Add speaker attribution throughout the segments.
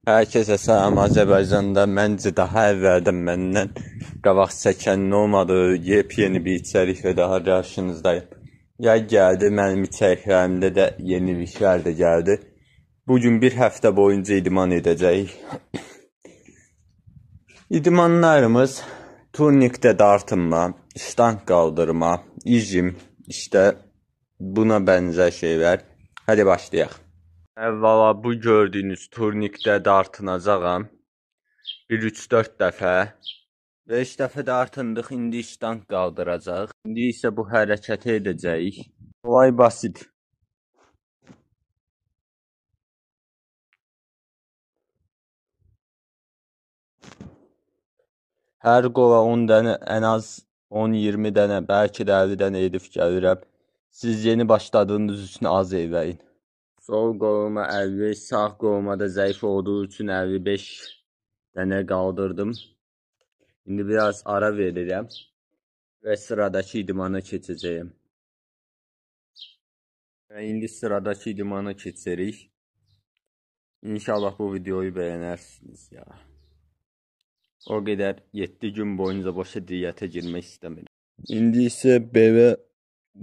Speaker 1: Herkese salam. Azərbaycanda məncə daha əvvəldən məndən qabaq çəkənin olmadığı yepyeni bir içəriklə daha qarşınızdayım. Yay gəldi, mənim içəriklərimdə də yeniliklər də gəldi. Bugün bir həftə boyunca idman edəcəyik. İdmanlarımız turnikdə dartınma, ştanq qaldırma, ijim, işte buna bənzər şeylər. Hadi başlayaq. Əvvəla bu gördüyünüz turnikdə dartınacağam. 1-3-4 dəfə. 5 dəfə dartındıq, indi ştanq qaldıracaq. İndi isə bu hərəkəti edəcəyik. Olay basit. Hər qola 10 dənə, ən az 10-20 dənə, bəlkə də 50 dənə edib gəlirəm. Siz yeni başladığınız üçün az eləyin. Sol qoluma 50, sağ qoluma da zəif olduğu üçün 55 dənə qaldırdım. İndi biraz ara verirəm və sıradakı idmana keçəcəyim. İndi sıradakı idmana keçirik. İnşallah bu videoyu bəyənərsiniz ya. O qədər 7 gün boyunca boşa diyyətə girmək istəmirəm. İndi isə belə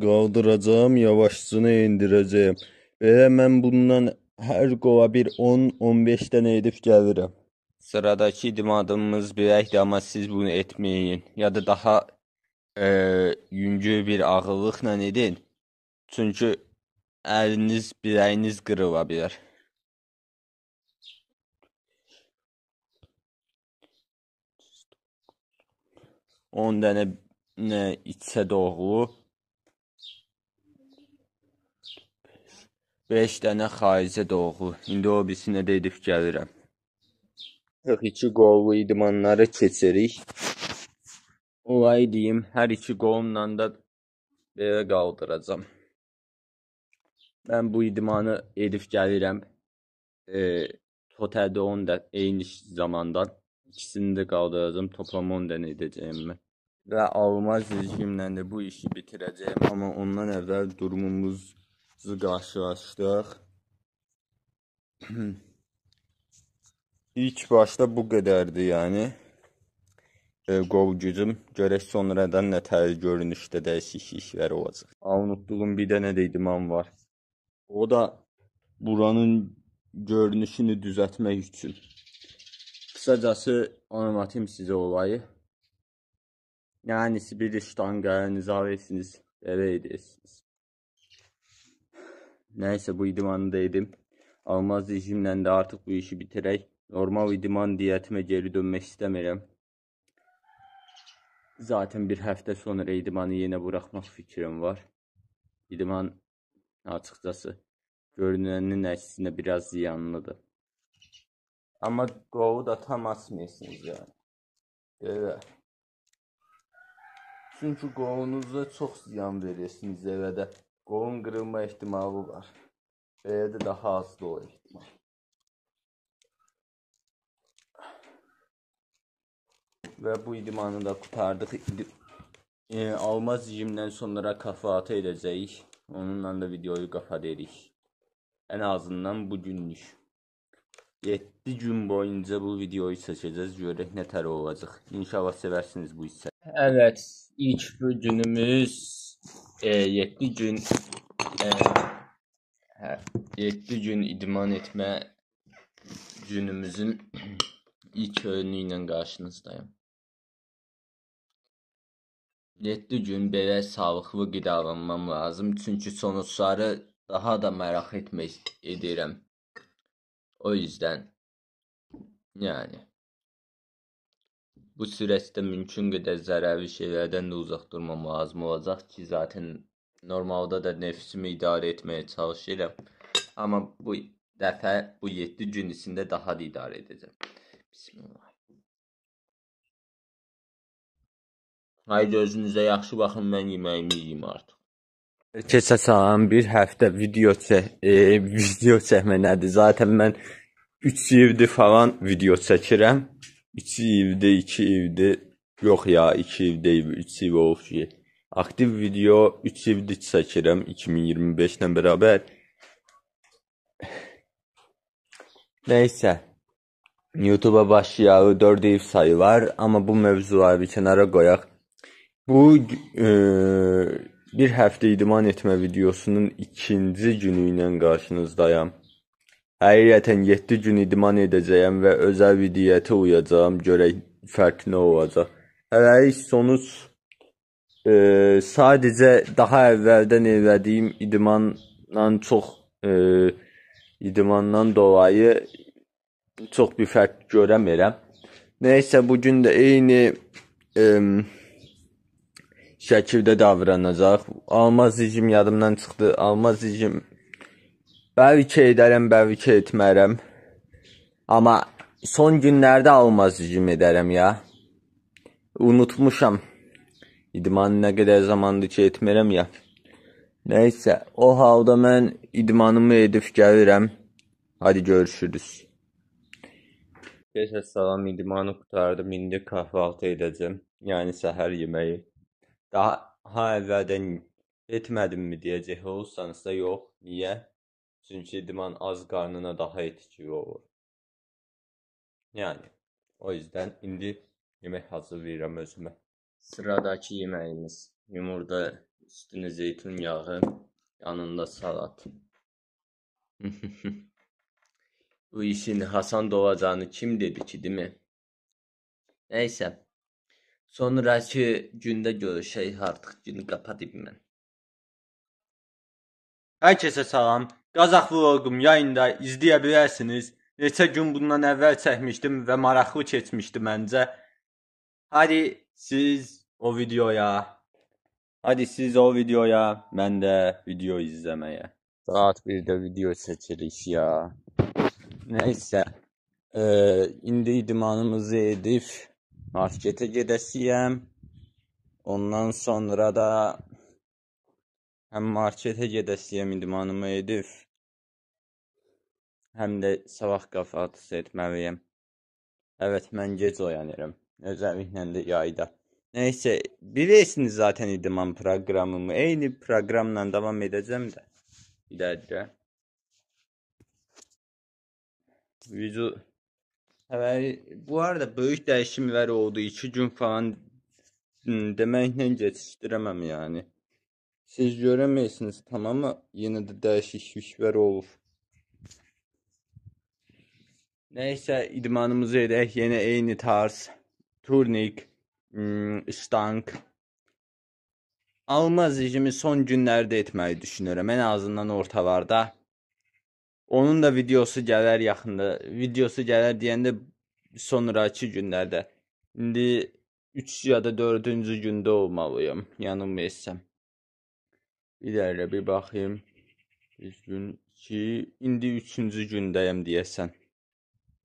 Speaker 1: qaldıracağım, yavaşcını indirəcəyim. Belə mən bundan hər qola bir 10-15 dənə edib gəlirəm. Sıradakı idmanımız biləkdir, amma siz bunu etməyin. Ya da daha yüngül bir ağırlıqla edin. Çünki əliniz, biləyiniz qırıla bilər. On dənə içə doğru, 5 dənə xaricə doğru. İndi o birisini də edib gəlirəm. 42 qollu idmanları keçirik. Olay deyim, hər iki qolumla da belə qaldıracam. Mən bu idmanı edib gəlirəm. Totaldə 10 da eyni zamandan. İkisini də qaldıracam. Toplam 10 dənə edəcəyim mən. Və almaz rejimlə də bu işi bitirəcəyim. Amma ondan əvvəl durumumuzu qarşılaşdıq. İlk başda bu qədərdir yəni. Qol gücüm. Görək sonradan nətər görünüşdə dəyişikliklər olacaq. Unutduğum bir dənə də idman var. O da buranın görünüşünü düzəltmək üçün. Qısacası anlatayım sizə olayı. Yəni bir ştanqanızı alırsınız, belə edirsiniz. Nəysə bu idmanı da edim. Almaz rejimlə də artıq bu işi bitirək. Normal idman diyetimə geri dönmək istəmirəm. Zaten bir həftə sonra idmanı yenə buraxmaq fikrim var. İdman açıqcası görünənin əksinə biraz ziyanlıdır. Amma qolu da tam açmıyorsunuz yani. Belə. Çünki qolunuza çox ziyan verirsiniz evədə. Qolun qırılma ehtimalı var. Belə də daha azdır o ehtimal. Və bu idmanı da qurtardıq. Almaz rejimdən sonra kafatı edəcəyik. Onunla da videoyu qapadırıq. Ən azından bugünlük. 7 gün boyunca bu videoyu çəkəcəz. Görək nətər olacaq. İnşallah seversiniz bu hissə. Evet, ilk günümüz 7 gün 7 gün idman etmə günümüzün ilk öğünü ilə qarşınızdayım. 7 gün belə sağlıqlı qidalanmam lazım. Çünki sonuçları daha da merak edirəm. O yüzden yani bu süreçte mümkün qədər zərərli şeylərdən də uzaq durmam lazım olacaq ki, zaten normalda da nəfsimi idarə etməyə çalışıram. Amma bu dəfə bu 7 gün içində daha da idarə edəcəm. Bismillah. Haydi özünüzə yaxşı baxın, mən yeməyimi yeyim artıq. Keçə salam bir həftə video çəkmə nədir? Zaten mən 3 ildir falan video çəkirəm. 3 ildir, 2 ildir. Yox ya, 2 il deyil, 3 il olub ki. Aktiv video 3 ildir çəkirəm 2025 ilə bərabər. Neysə. YouTube'a başlayalı 4 ev sayı var, amma bu mövzuları bir kənara qoyaq. Bu bir həftə idman etmə videosunun ikinci günü ilə qarşınızdayam. Həqiqətən 7 gün idman edəcəyəm və özəl vidiyyətə uyacağam, görək fərq nə olacaq. Hələlik sonuc sadəcə daha əvvəldən elədiyim idmandan dolayı çox bir fərq görəmirəm. Nəysə, bugün də eyni şəkildə davranacaq. Almaz rejim yadımdan çıxdı. Almaz rejim bəlkə edərəm, bəlkə etmərəm. Amma son günlərdə almaz rejim edərəm ya. Unutmuşam. İdmanı nə qədər zamandır ki etmirəm ya. Nəysə, o halda mən idmanımı edib gəlirəm. Hadi görüşürüz. Keçə salam, idmanı qutardım. İndi kahvaltı edəcəm. Yəni səhər yeməyi. Daha əvvəldən etmədimmi deyəcək olursanız da yox. Niyə? Çünki idman az qarnına daha etkili olur. Yəni, o yüzden indi yemək hazırlayıram özümə. Sıradakı yeməyimiz yumurta, üstünə zeytun yağı, yanında salat. Bu işin Hasan doğacağını kim dedi ki, değil mi? Nəysə. Sonraki gündə görüşək, artıq günü kapatayım mən. Herkese salam. Qazax vlogum yayında izləyə bilərsiniz. Neçə gün bundan əvvəl çəkmişdim və maraqlı keçmişdi məncə. Hadi siz o videoya, mən də video izləməyə. Saat 1-də video çəkirik ya. Nəysə, indi idmanımızı edib marketə gedəsiyəm. Ondan sonra da həm marketə gedəsiyəm, idmanımı edib, həm də sabah kahvaltısı etməliyəm. Evet, mən gec oyanıram. Özelliklə də yayda. Nəysə, bilirsiniz zaten idman proqramımı. Eyni proqramla davam edəcəm də. İlərdə. Bu arada böyük dəyişimlər oldu. 2 gün falan deməklə geçişdirəməm yani. Siz görəməysiniz tamam, ama yenə də dəyişikliklər olur. Nəysə, idmanımızı edək. Yenə eyni tarz. Turnik, ştanq. Almaz rejimi son günlərdə etməyi düşünürəm. En azından ortalarda. Onun da videosu gələr yaxında. Videosu gələr deyəndə sonraki günlərdə. İndi 3 ya da 4-cü gündə olmalıyım. Yanılmıyorsam. Bir dəqiqə bir baxayım. Bir gün, 2, indi 3-cü gündəyəm deyəsən.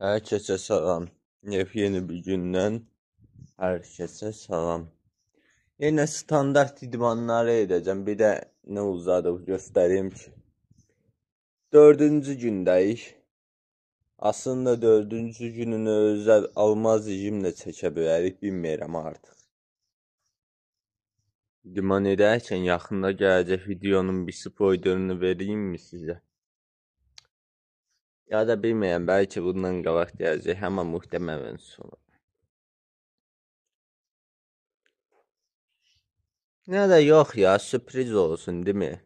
Speaker 1: Hər kəsə salam. Yeni bir gündən hər kəsə salam. Yenə standart idmanları edəcəm. Bir də nə uzadıb göstəreyim ki. 4-cü gündəyik. Aslında 4-cü gününü özəl almaz rejimlə çəkə bilərik, bilmirəm artıq. İdman edərkən yaxında gələcək videonun bir spoilerını vereyim mi sizə? Ya da bilmirəm, bəlkə bundan qabaq gələcək, amma muhtemelen sonra. Ya da yox ya, sürpriz olsun, değil mi?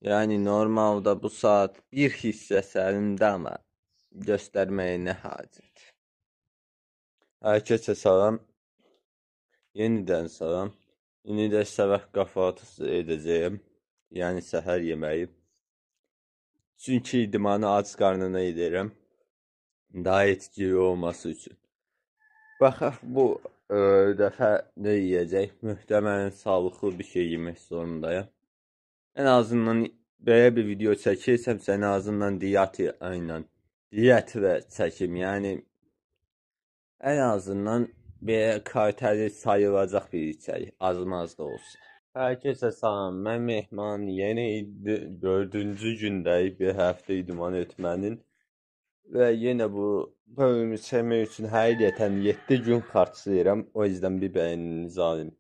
Speaker 1: Yani normalde bu saat bir hissəsi əlimdə, ama göstərməyə nə hacət. Hər kəsə salam. Yenidən salam. İndi də sabah kahvaltısı edəcəyim. Yəni səhər yeməyi. Çünki idmanı aç qarnına edirəm. Daha etkili olması üçün. Baxaq bu dəfə nə yiyəcək? Mühtəmələn sağlıqlı bir şey yemək zorundayım. En azından belə bir video çəkirsəmsə, en azından diyet və çəkim. Yəni en azından belə kaliteli sayılacaq bir içərik, azmaz da olsa. Hər kəsə salam, mən Mehman, yeni 4-cü gündəyik bir həftə idman etmənin. Və yenə bu bölümü çəkmək üçün həqiqətən 7 gün xərcləyirəm, o yüzden bir bəyəninizi alayım.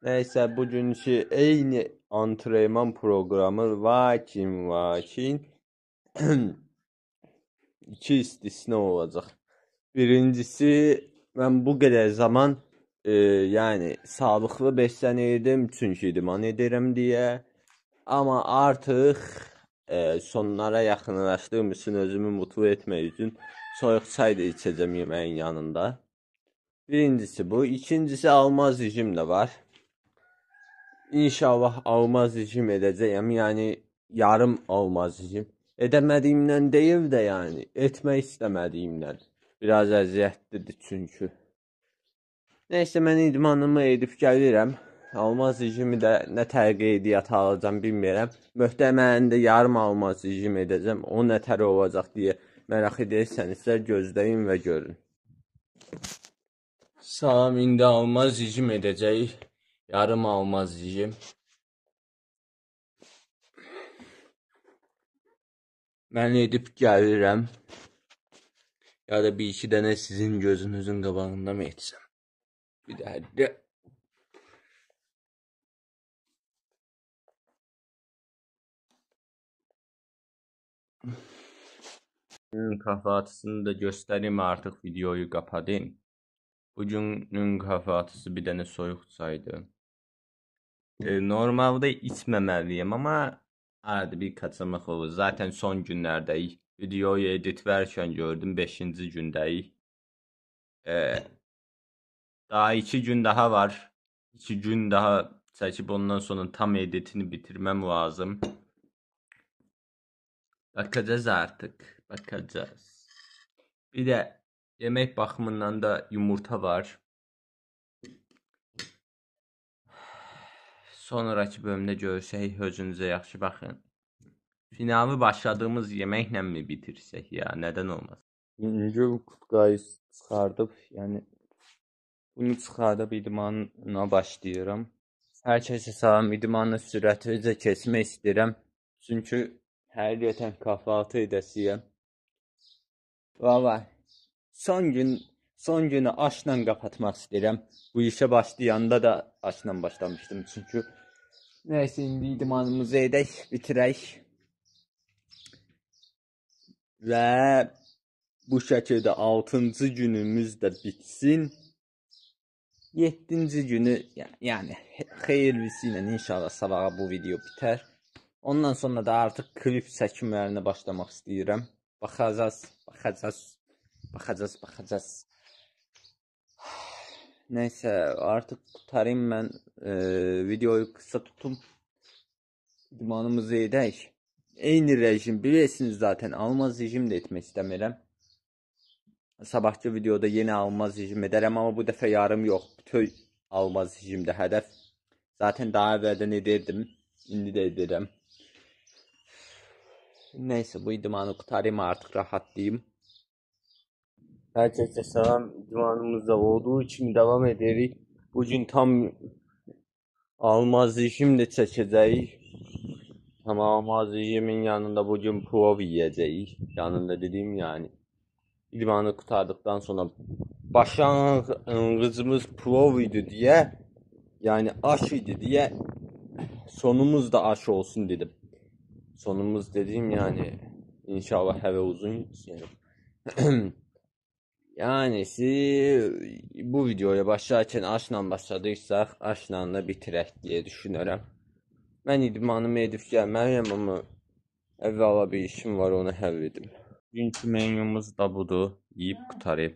Speaker 1: Nəysə, bugünkü eyni antrenman programı, lakin iki istisna olacaq. Birincisi, mən bu qədər zaman yəni sağlıqlı bəslənirdim, çünki idman edirəm deyə. Amma artıq sonlara yaxınlaşdığım üçün özümü mutlu etmək üçün soyuq çay da içəcəm yeməyin yanında. Birincisi bu. İkincisi, almaz rejim də var. İnşallah almaz rejim edəcəyəm. Yəni yarım almaz rejim. Edəmədiyimdən deyil də, yəni etmək istəmədiyimdən. Biraz əziyyətlidir çünki. Nəysə, mən idmanımı edib gəlirəm. Almaz rejimi də nə tər qeydiyyata alacam bilmirəm. Möhtəməlində yarım almaz rejim edəcəm. O nə tər olacaq deyə merak edirsənizsə gözləyin və görün. Salam, indi almaz rejim edəcəyik. Yarım almaz rejim. Mən edib gəlirəm. Ya da bir iki dənə sizin gözünüzün qabağında mı etsəm? Bir də kahvaltısını da göstəreyim, artıq videoyu qapadayım. Bugünün kahvaltısı bir dənə soyuq çaydı. Normalde içməməliyəm, amma arada bir kaçırmaq olur. Zaten son günlərdəyik. Videoyu editlərkən gördüm, 5-ci gündəyik. Daha 2 gün daha var. 2 gün daha çəkib ondan sonra tam editini bitirməm lazım. Bakacağız artık. Bakacağız. Bir de yemek baxımından da yumurta var. Sonraki bölümdə görüşək. Özünüzə yaxşı baxın. Finalı başladığımız yeməklə mi bitirsək ya? Nədən olmaz? İnci qutqayı çıxardıb, yəni bunu çıxardıb idmanına başlayıram. Hər kəsə salam, idmanı sürətlicə keçmək istəyirəm. Çünki həqiqətən kahvaltı edəsiyəm. Valla son günü aşla qapatmaq istəyirəm. Bu işə başlayanda da aşla başlamışdım çünki. Nəysə, indi idmanımızı edək, bitirək. Və bu şəkildə 6-cı günümüz də bitsin. 7-ci günü, yəni xeyirlisi ilə inşallah sabaha bu video bitər. Ondan sonra da artıq klip çəkimlərinə başlamaq istəyirəm. Baxacağız. Nəysə, artıq qutarayım mən. Videoyu qısa tutum. İdmanımızı edək. Eyni rejim, bilirsiniz zaten, almaz rejim də etmək istəmirəm. Sabahki videoda yenə almaz rejim edərəm, amma bu dəfə yarım yox, bütöv almaz rejimdə hədəf. Zaten daha əvvəldən edirdim, indi də edirəm. Nəysə, bu idmanı qutarayım, artıq rahatlayayım. Hər kəsə salam, idmanımızda olduğu kimi davam edirik. Bugün tam almaz rejim də çəkəcəyik. Ama almaz rejimin yanında bugün plov yiyəcəyik. Yanında dediyim yani. İdmanı qurtardıqdan sonra başlanğıcımız plov idi deyə, yəni aş idi deyə, sonumuz da aş olsun dedim. Sonumuz dediyim yani inşallah hələ uzun yəni. Yəni bu videoya başlarkən aşla başladıysaq, aşla da bitirək deyə düşünürəm. Mən idmanımı edib gəlməliyəm, amma əvvəla bir işim var, onu həll edim. Bugünkü menümüz da budur, yiyib qutarayım.